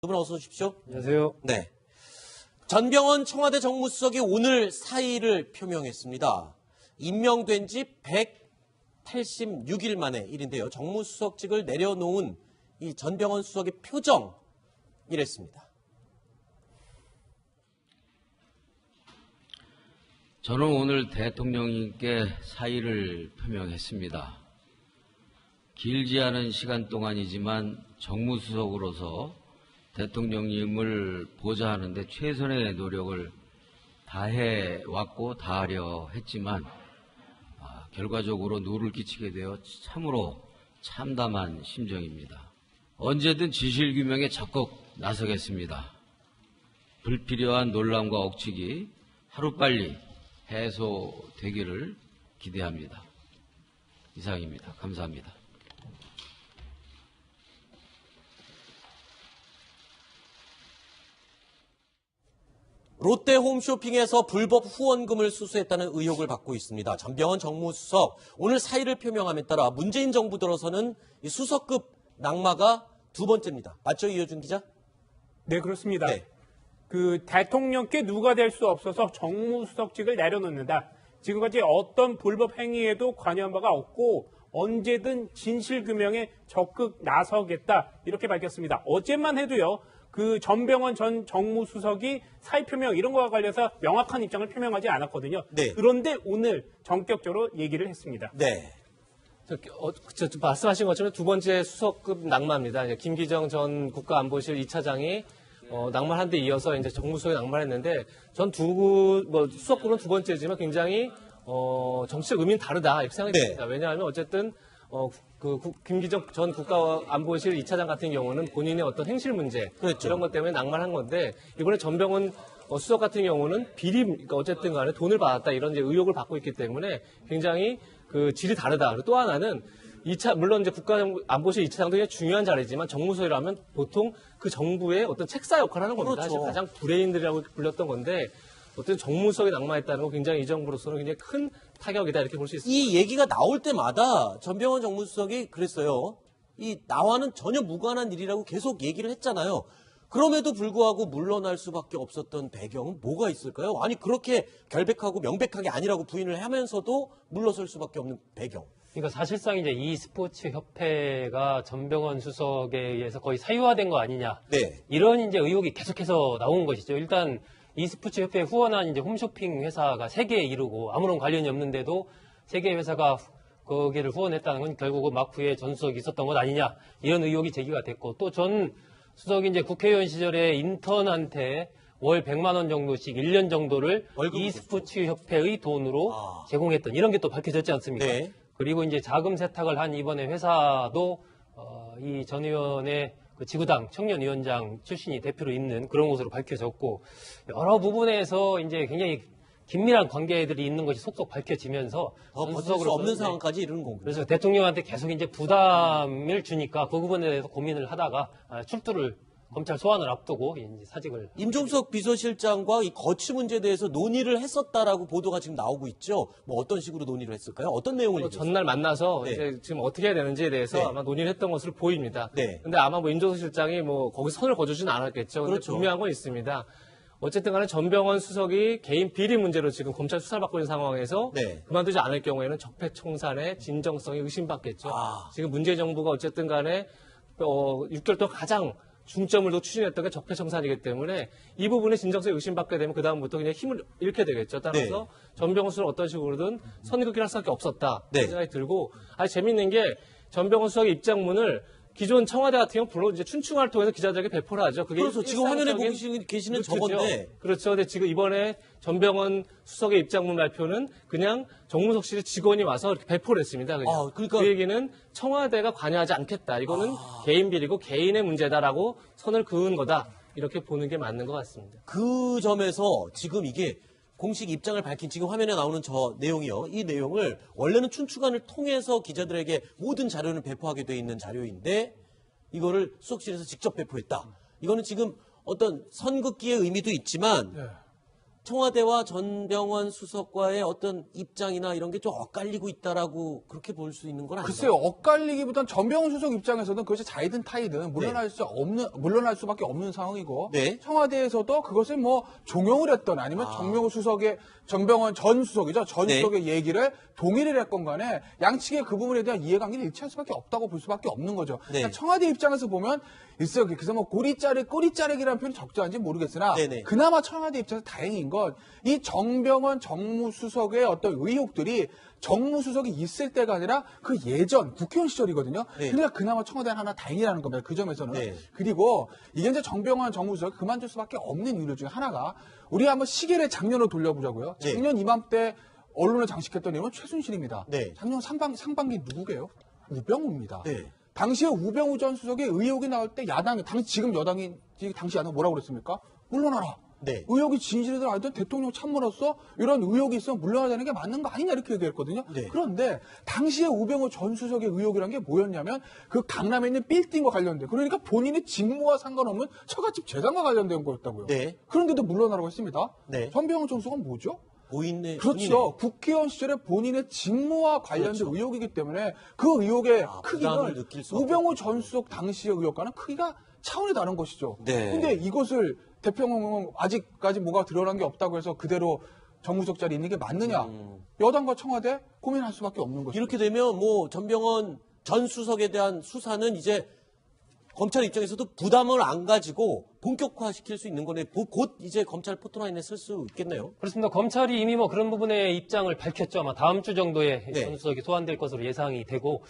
두 분 어서 오십시오. 안녕하세요. 네. 전병헌 청와대 정무수석이 오늘 사의를 표명했습니다. 임명된 지 186일 만의 일인데요. 정무수석직을 내려놓은 이 전병헌 수석의 표정 이랬습니다. 저는 오늘 대통령님께 사의를 표명했습니다. 길지 않은 시간 동안이지만 정무수석으로서 대통령님을 보좌하는데 최선의 노력을 다해왔고 다하려 했지만 결과적으로 누를 끼치게 되어 참으로 참담한 심정입니다. 언제든 진실규명에 적극 나서겠습니다. 불필요한 논란과 억측이 하루빨리 해소되기를 기대합니다. 이상입니다. 감사합니다. 롯데 홈쇼핑에서 불법 후원금을 수수했다는 의혹을 받고 있습니다. 전병헌 정무수석 오늘 사의를 표명함에 따라 문재인 정부 들어서는 이 수석급 낙마가 두 번째입니다. 맞죠, 이효준 기자? 네, 그렇습니다. 네. 그 대통령께 누가 될 수 없어서 정무수석직을 내려놓는다. 지금까지 어떤 불법 행위에도 관여한 바가 없고 언제든 진실규명에 적극 나서겠다 이렇게 밝혔습니다. 어제만 해도요. 그 전병헌 전 정무수석이 사의 표명 이런 거와 관련해서 명확한 입장을 표명하지 않았거든요. 네. 그런데 오늘 전격적으로 얘기를 했습니다. 네. 말씀하신 것처럼 두 번째 수석급 낙마입니다. 김기정 전 국가안보실 2차장이 낙마한 데 이어서 이제 정무수석이 낙마했는데 전 수석급은 두 번째지만 굉장히 정치적 의미는 다르다 이렇게 생각이 듭니다. 왜냐하면 어쨌든 김기정 전 국가안보실 2차장 같은 경우는 본인의 어떤 행실 문제 그렇죠. 이런 것 때문에 낙마한 건데 이번에 전병헌 수석 같은 경우는 그러니까 어쨌든 간에 돈을 받았다 이런 이제 의혹을 받고 있기 때문에 굉장히 그 질이 다르다. 그리고 또 하나는 물론 이제 국가안보실 2차장도 굉장히 중요한 자리지만 정무수석이라면 보통 그 정부의 어떤 책사 역할을 하는 겁니다. 그렇죠. 가장 브레인들이라고 불렸던 건데 어떤 정무수석이 낙마했다는 건 굉장히 이 정부로서는 굉장히 큰 타격이다 이렇게 볼 수 있습니다. 이 얘기가 나올 때마다 전병헌 정무수석이 그랬어요. 이 나와는 전혀 무관한 일이라고 계속 얘기를 했잖아요. 그럼에도 불구하고 물러날 수밖에 없었던 배경은 뭐가 있을까요? 아니 그렇게 결백하고 명백하게 아니라고 부인을 하면서도 물러설 수밖에 없는 배경. 그러니까 사실상 이제 e스포츠 협회가 전병헌 수석에 의해서 거의 사유화된 거 아니냐. 네. 이런 이제 의혹이 계속해서 나온 것이죠. 일단 e스포츠 협회에 후원한 이제 홈쇼핑 회사가 3개에 이르고 아무런 관련이 없는데도 3개의 회사가 거기를 후원했다는 건 결국은 마쿠의 전 수석이 있었던 것 아니냐. 이런 의혹이 제기가 됐고 또 전 수석이 이제 국회의원 시절에 인턴한테 월 100만 원 정도씩 1년 정도를 e스포츠 협회의 돈으로 제공했던 이런 게 또 밝혀졌지 않습니까? 네. 그리고 이제 자금 세탁을 한 이번에 회사도 이 전 의원의 그 지구당 청년위원장 출신이 대표로 있는 그런 곳으로 밝혀졌고 여러 부분에서 이제 굉장히 긴밀한 관계들이 있는 것이 속속 밝혀지면서 더 버틸 수 없는 상황까지 이르는 거군요. 그래서 대통령한테 계속 이제 부담을 주니까 그 부분에 대해서 고민을 하다가 출두를 검찰 소환을 앞두고 이제 사직을. 임종석 비서실장과 이 거취 문제에 대해서 논의를 했었다라고 보도가 지금 나오고 있죠. 뭐 어떤 식으로 논의를 했을까요? 어떤 내용을 얘기했어요? 전날 만나서 네. 이제 지금 어떻게 해야 되는지에 대해서 네. 아마 논의를 했던 것으로 보입니다. 네. 근데 아마 임종석 실장이 거기 선을 거두지는 않았겠죠. 근데 그렇죠. 분명한 건 있습니다. 어쨌든 간에 전병헌 수석이 개인 비리 문제로 지금 검찰 수사를 받고 있는 상황에서 네. 그만두지 않을 경우에는 적폐청산의 진정성이 의심받겠죠. 아. 지금 문재인 정부가 어쨌든 간에 6개월 동안 가장 중점을 더 추진했던 게 적폐청산이기 때문에 이 부분에 진정성이 의심받게 되면 그다음부터 그냥 힘을 잃게 되겠죠. 따라서 전병헌 수석을 어떤 식으로든 선긋기를 할 수밖에 없었다. 네. 생각이 들고 재밌는 게 전병헌 수석의 입장문을 기존 청와대 같은 경우 물론 이제 춘추관을 통해서 기자들에게 배포를 하죠. 그게 그래서 지금 화면에 보고 일상적인 계시는 루트죠. 저건데. 그렇죠. 근데 지금 이번에 전병헌 수석의 입장문 발표는 그냥 정무석실의 직원이 와서 이렇게 배포를 했습니다. 그냥. 그러니까 그 얘기는 청와대가 관여하지 않겠다. 이거는 개인 비리고 개인의 문제다라고 선을 그은 거다. 이렇게 보는 게 맞는 것 같습니다. 그 점에서 지금 이게 공식 입장을 밝힌 지금 화면에 나오는 저 내용이요. 이 내용을 원래는 춘추관을 통해서 기자들에게 모든 자료를 배포하게 돼 있는 자료인데 이거를 수석실에서 직접 배포했다. 이거는 지금 어떤 선긋기의 의미도 있지만 청와대와 전병헌 수석과의 어떤 입장이나 이런 게 좀 엇갈리고 있다라고 그렇게 볼 수 있는 건 아닌가요? 글쎄요, 엇갈리기보단 전병헌 수석 입장에서는 그것이 자이든 타이든 물러날 수밖에 없는 상황이고, 네. 청와대에서도 그것을 뭐 종용을 했던 아니면 전병헌 전 수석이죠. 전 네. 수석의 얘기를 동의를 했건 간에 양측의 그 부분에 대한 이해관계는 일치할 수밖에 없다고 볼 수밖에 없는 거죠. 네. 그러니까 청와대 입장에서 보면 글쎄요, 그래서 뭐 꼬리자르기라는 표현이 적절한지 모르겠으나 네네. 그나마 청와대 입장에서 다행인 건 이 정병헌 정무수석의 어떤 의혹들이 정무수석이 있을 때가 아니라 그 예전 국회의원 시절이거든요. 네. 그러니까 그나마 청와대는 하나 다행이라는 겁니다. 그 점에서는. 네. 그리고 이게 이제 정병헌 정무수석이 그만둘 수밖에 없는 이유 중에 하나가 우리 한번 시계를 작년으로 돌려보자고요. 네. 작년 이맘때 언론을 장식했던 이름은 최순실입니다. 네. 작년 상반기 누구게요? 우병우입니다. 네. 당시에 우병우 전 수석의 의혹이 나올 때 야당이 지금 여당이 당시 야당 뭐라고 그랬습니까? 물러나라. 네. 의혹이 진실이든 아니든 대통령 참모로서 이런 의혹이 있으면 물러나야 되는 게 맞는 거 아니냐 이렇게 얘기했거든요. 네. 그런데 당시에 우병우 전 수석의 의혹이란 게 뭐였냐면 그 강남에 있는 빌딩과 관련된 그러니까 본인의 직무와 상관없는 처갓집 재산과 관련된 거였다고요. 네. 그런데도 물러나라고 했습니다. 네. 전병헌 전 수석은 뭐죠? 보이네. 그렇죠. 국회의원 시절에 본인의 직무와 관련된 의혹이기 때문에 그 의혹의 부담을 크기는 느낄 수밖에 우병우 전 수석 당시의 의혹과는 크기가 차원이 다른 것이죠. 네. 근데 이것을 대통령은 아직까지 뭐가 드러난 게 없다고 해서 그대로 정무석 자리에 있는 게 맞느냐? 여당과 청와대 고민할 수밖에 없는 것이죠. 이렇게 되면 뭐 전병헌 전 수석에 대한 수사는 이제 검찰 입장에서도 부담을 안 가지고 본격화시킬 수 있는 거네. 곧 이제 검찰 포토라인에 쓸 수 있겠네요. 그렇습니다. 검찰이 이미 뭐 그런 부분의 입장을 밝혔죠. 아마 다음 주 정도에 네. 전 수석이 소환될 것으로 예상이 되고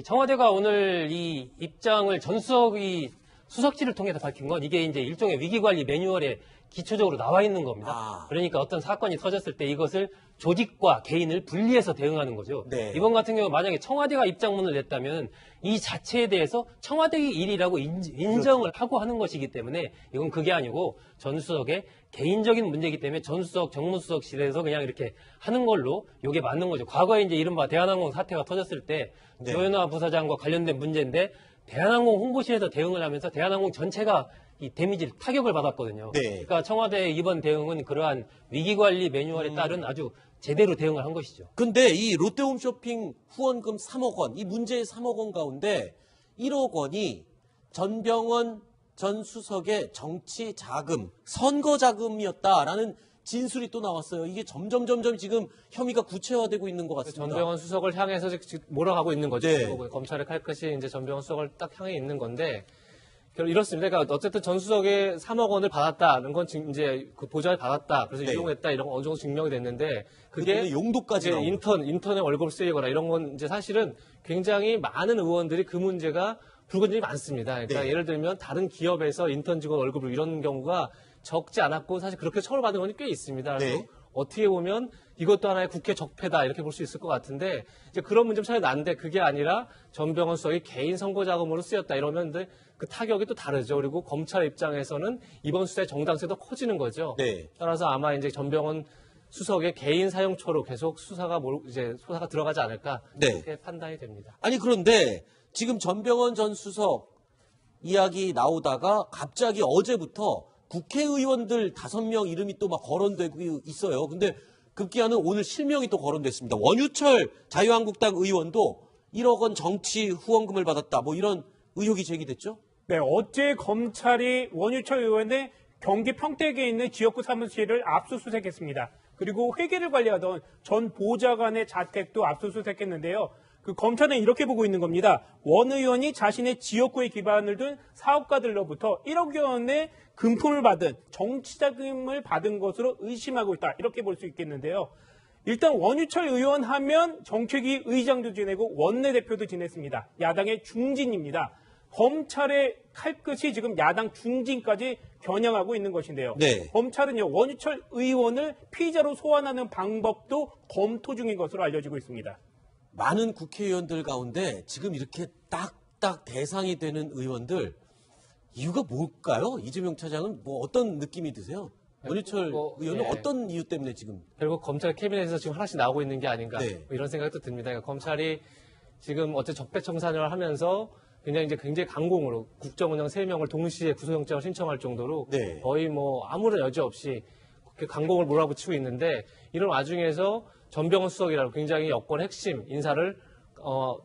청와대가 오늘 이 입장을 전 수석이 수석실을 통해서 밝힌 건 이게 이제 일종의 위기관리 매뉴얼에 기초적으로 나와 있는 겁니다. 그러니까 어떤 사건이 터졌을 때 이것을 조직과 개인을 분리해서 대응하는 거죠. 네. 이번 같은 경우 만약에 청와대가 입장문을 냈다면 이 자체에 대해서 청와대의 일이라고 인정을 하고 하는 것이기 때문에 이건 그게 아니고 전 수석의 개인적인 문제이기 때문에 전 수석, 정무수석실에서 그냥 이렇게 하는 걸로 이게 맞는 거죠. 과거에 이제 이른바 대한항공 사태가 터졌을 때 네. 조현아 부사장과 관련된 문제인데 대한항공 홍보실에서 대응을 하면서 대한항공 전체가 이 데미지를 타격을 받았거든요. 네. 그러니까 청와대의 이번 대응은 그러한 위기관리 매뉴얼에 따른 아주 제대로 대응을 한 것이죠. 근데 이 롯데홈쇼핑 후원금 3억 원, 이 문제의 3억 원 가운데 1억 원이 전병헌 전 수석의 정치 자금, 선거 자금이었다라는 진술이 또 나왔어요. 이게 점점 지금 혐의가 구체화되고 있는 것 같습니다. 전병헌 수석을 향해서 지금 몰아가고 있는 거죠. 네. 검찰의 칼끝이 이제 전병헌 수석을 딱 향해 있는 건데 이렇습니다. 그러니까 어쨌든 전 수석의 3억 원을 받았다는 건 이제 그 보좌를 받았다. 그래서 네. 이용했다 이런 건 어느 정도 증명이 됐는데 그게 그게 용도까지 이제 나오고. 인턴의 월급을 쓰이거나 이런 건 이제 사실은 굉장히 많은 의원들이 그 문제가 불거진이 많습니다. 그러니까 네. 예를 들면 다른 기업에서 인턴 직원 월급을 이런 경우가 적지 않았고 사실 그렇게 처벌받은 건 꽤 있습니다. 그래서 네. 어떻게 보면 이것도 하나의 국회 적폐다 이렇게 볼 수 있을 것 같은데 이제 그런 문제 차이 나는데 그게 아니라 전병헌 수석이 개인 선거 자금으로 쓰였다 이러면 근데 그 타격이 또 다르죠. 그리고 검찰 입장에서는 이번 수사의 정당성이 더 커지는 거죠. 네. 따라서 아마 이제 전병헌 수석의 개인 사용처로 계속 수사가 들어가지 않을까 네. 이렇게 판단이 됩니다. 아니 그런데 지금 전병헌 전 수석 이야기 나오다가 갑자기 어제부터 국회의원들 5명 이름이 또 막 거론되고 있어요. 근데 급기야는 오늘 실명이 또 거론됐습니다. 원유철 자유한국당 의원도 1억 원 정치 후원금을 받았다. 뭐 이런 의혹이 제기됐죠? 네, 어제 검찰이 원유철 의원의 경기 평택에 있는 지역구 사무실을 압수수색했습니다. 그리고 회계를 관리하던 전 보좌관의 자택도 압수수색했는데요. 그 검찰은 이렇게 보고 있는 겁니다. 원 의원이 자신의 지역구에 기반을 둔 사업가들로부터 1억 원의 금품을 받은 정치자금을 받은 것으로 의심하고 있다. 이렇게 볼 수 있겠는데요. 일단 원유철 의원 하면 정책위 의장도 지내고 원내대표도 지냈습니다. 야당의 중진입니다. 검찰의 칼끝이 지금 야당 중진까지 겨냥하고 있는 것인데요. 네. 검찰은요, 원유철 의원을 피의자로 소환하는 방법도 검토 중인 것으로 알려지고 있습니다. 많은 국회의원들 가운데 지금 이렇게 딱딱 대상이 되는 의원들 이유가 뭘까요? 이재명 차장은 뭐 어떤 느낌이 드세요? 원유철 의원은 예. 어떤 이유 때문에 지금? 결국 검찰 캐비넷에서 지금 하나씩 나오고 있는 게 아닌가 네. 뭐 이런 생각도 듭니다. 그러니까 검찰이 지금 어째 적폐청산을 하면서 굉장히 강공으로 국정원장 3명을 동시에 구속영장을 신청할 정도로 네. 거의 뭐 아무런 여지 없이 강공을 몰아붙이고 있는데 이런 와중에서 전병헌 수석이라고 굉장히 여권 핵심 인사를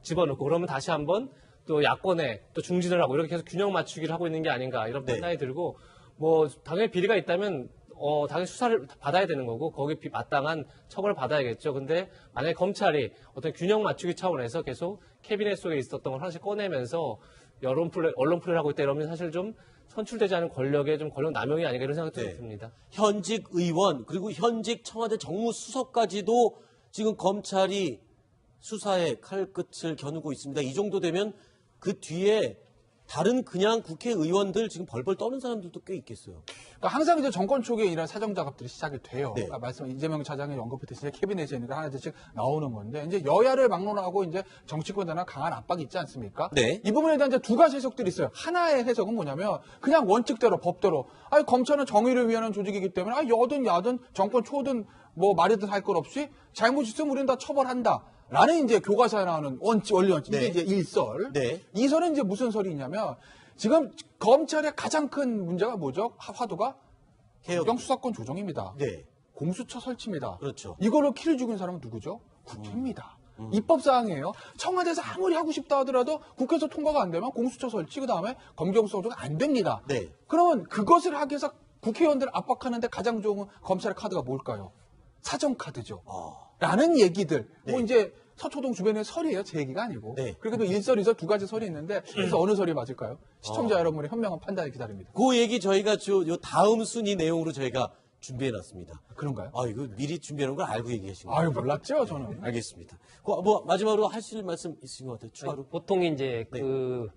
집어넣고 그러면 다시 한번 또 야권에 또 중진을 하고 이렇게 계속 균형 맞추기를 하고 있는 게 아닌가 이런 판단이 들고 뭐 당연히 비리가 있다면 당연히 수사를 받아야 되는 거고 거기에 마땅한 처벌을 받아야겠죠. 근데 만약에 검찰이 어떤 균형 맞추기 차원에서 계속 캐비넷 속에 있었던 걸 하나씩 꺼내면서 언론 플레이를 하고 있다 이러면 사실 좀 선출되지 않은 권력의 좀 권력 남용이 아닌가 이런 생각도 네. 듭니다. 현직 의원 그리고 현직 청와대 정무수석까지도 지금 검찰이 수사에 칼끝을 겨누고 있습니다. 이 정도 되면 그 뒤에 다른 그냥 국회의원들 지금 벌벌 떠는 사람들도 꽤 있겠어요. 그러니까 항상 이제 정권 초기에 이런 사정 작업들이 시작이 돼요. 네. 그러니까 말씀 이재명 차장이 언급했듯이 캐비넷에 있는 거 하나씩 나오는 건데 이제 여야를 막론하고 이제 정치권에 대한 강한 압박이 있지 않습니까? 네. 이 부분에 대한 이제 두 가지 해석들이 있어요. 하나의 해석은 뭐냐면 그냥 원칙대로 법대로 검찰은 정의를 위하는 조직이기 때문에 여든 야든 정권 초든 뭐 말이든 할 것 없이 잘못 있으면 우리는 다 처벌한다. 라는 이제 교과서에 나오는 원리 원칙. 네. 이게 이제 일설. 네. 이 설은 이제 무슨 설이냐면 지금 검찰의 가장 큰 문제가 뭐죠? 화두가 개혁. 국정 수사권 조정입니다. 네. 공수처 설치입니다. 그렇죠. 이걸로 키를 죽인 사람은 누구죠? 국회입니다. 입법 사항이에요. 청와대에서 아무리 하고 싶다 하더라도 국회에서 통과가 안 되면 공수처 설치 그다음에 검경 수사 조정 안 됩니다. 네. 그러면 그것을 하기 위해서 국회의원들을 압박하는데 가장 좋은 검찰의 카드가 뭘까요? 사정 카드죠. 라는 얘기들. 네. 뭐 이제 서초동 주변의 설이에요. 제 얘기가 아니고. 네. 그리고 또 일설, 이설 두 가지 설이 있는데 그래서 어느 설이 맞을까요? 시청자 여러분의 현명한 판단을 기다립니다. 그 얘기 저희가 요 다음 순위 내용으로 저희가 준비해놨습니다. 그런가요? 이거 미리 준비해놓은 걸 알고 얘기하신 거예요? 아유, 몰랐죠, 저는. 알겠습니다. 뭐 마지막으로 하실 말씀 있으신 것 같아요. 추가로. 보통 이제 네. 그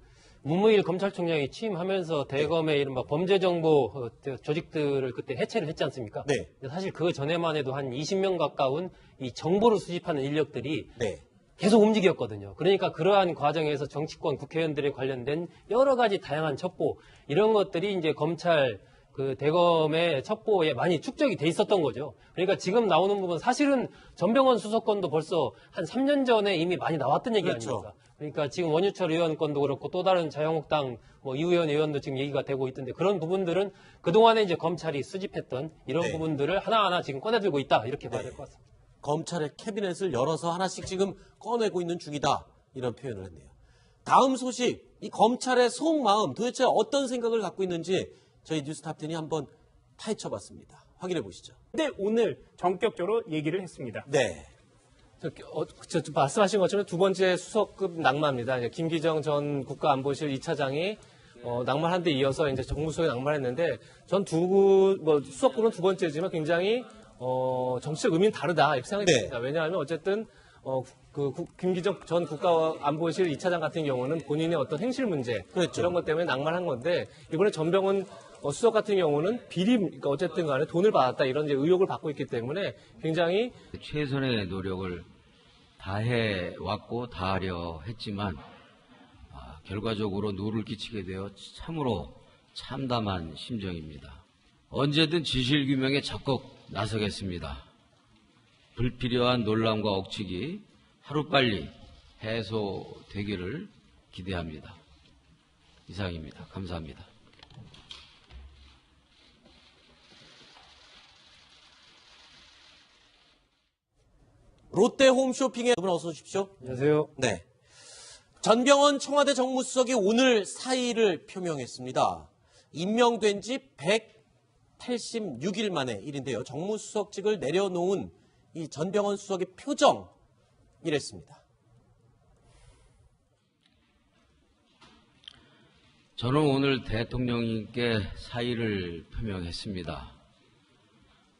문무일 검찰총장이 취임하면서 대검의 이른바 범죄정보 조직들을 그때 해체를 했지 않습니까? 네. 근데 사실 그 전에만 해도 한 20명 가까운 이 정보를 수집하는 인력들이 네. 계속 움직였거든요. 그러니까 그러한 과정에서 정치권 국회의원들에 관련된 여러 가지 다양한 첩보 이런 것들이 이제 검찰 그 대검의 첩보에 많이 축적이 돼 있었던 거죠. 그러니까 지금 나오는 부분 사실은 전병헌 수석건도 벌써 한 3년 전에 이미 많이 나왔던 얘기 그렇죠. 아닙니까? 그러니까 지금 원유철 의원 건도 그렇고 또 다른 자유한국당 뭐 이우현 의원도 지금 얘기가 되고 있던데 그런 부분들은 그동안에 이제 검찰이 수집했던 이런 네. 부분들을 하나하나 지금 꺼내들고 있다 이렇게 봐야 될 것 같습니다. 검찰의 캐비넷을 열어서 하나씩 지금 꺼내고 있는 중이다. 이런 표현을 했네요. 다음 소식, 이 검찰의 속마음 도대체 어떤 생각을 갖고 있는지 저희 뉴스탑10이 한번 파헤쳐봤습니다. 확인해 보시죠. 근데 오늘 전격적으로 얘기를 했습니다. 네. 말씀하신 것처럼 두 번째 수석급 낙마입니다. 이제 김기정 전 국가안보실 2차장이 낙마한 데 이어서 이제 정무수석이 낙마했는데 전 수석급은 두 번째지만 굉장히 정치적 의미는 다르다 이렇게 생각이 네. 듭니다. 왜냐하면 어쨌든 김기정 전 국가안보실 2차장 같은 경우는 본인의 어떤 행실 문제 그렇죠. 이런 것 때문에 낙마한 건데 이번에 전병헌 수석 같은 경우는 그러니까 어쨌든 간에 돈을 받았다 이런 이제 의혹을 받고 있기 때문에 굉장히 최선의 노력을 다해 왔고 다하려 했지만 결과적으로 누를 끼치게 되어 참으로 참담한 심정입니다. 언제든 진실규명에 적극 나서겠습니다. 불필요한 논란과 억측이 하루빨리 해소되기를 기대합니다. 이상입니다. 감사합니다. 롯데 홈쇼핑에 여러분 어서 오십시오. 안녕하세요. 네. 전병헌 청와대 정무수석이 오늘 사의를 표명했습니다. 임명된 지 186일 만의 일인데요. 정무수석직을 내려놓은 이 전병헌 수석의 표정 이랬습니다. 저는 오늘 대통령님께 사의를 표명했습니다.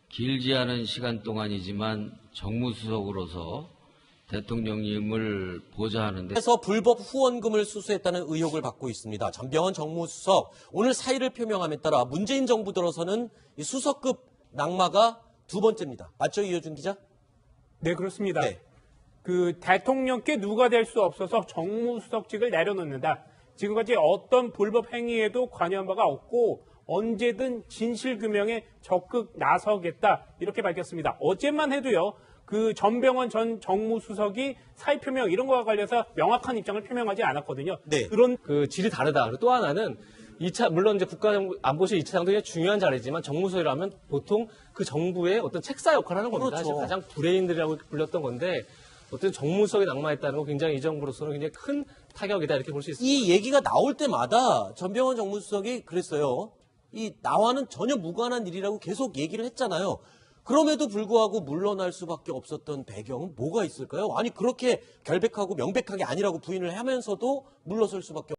길지 않은 시간 동안이지만 정무수석으로서 대통령님을 보좌하는데 그래서 불법 후원금을 수수했다는 의혹을 받고 있습니다. 전병헌 정무수석 오늘 사의를 표명함에 따라 문재인 정부 들어서는 이 수석급 낙마가 두 번째입니다. 맞죠, 이효준 기자? 네, 그렇습니다. 네. 그 대통령께 누가 될 수 없어서 정무수석직을 내려놓는다. 지금까지 어떤 불법 행위에도 관여한 바가 없고 언제든 진실규명에 적극 나서겠다 이렇게 밝혔습니다. 어제만 해도요. 그 전병헌 전 정무수석이 사의 표명 이런 거와 관련해서 명확한 입장을 표명하지 않았거든요. 네. 그런 그 질이 다르다. 그리고 또 하나는 물론 이제 국가안보실 2차장도 굉장히 중요한 자리지만 정무수석이라면 보통 그 정부의 어떤 책사 역할을 하는 겁니다. 그렇죠. 사실 가장 브레인들이라고 불렸던 건데 어떤 정무수석이 낙마했다는 건 굉장히 이 정부로서는 굉장히 큰 타격이다 이렇게 볼 수 있습니다. 이 얘기가 나올 때마다 전병헌 정무수석이 그랬어요. 이 나와는 전혀 무관한 일이라고 계속 얘기를 했잖아요. 그럼에도 불구하고 물러날 수밖에 없었던 배경은 뭐가 있을까요? 아니 그렇게 결백하고 명백하게 아니라고 부인을 하면서도 물러설 수밖에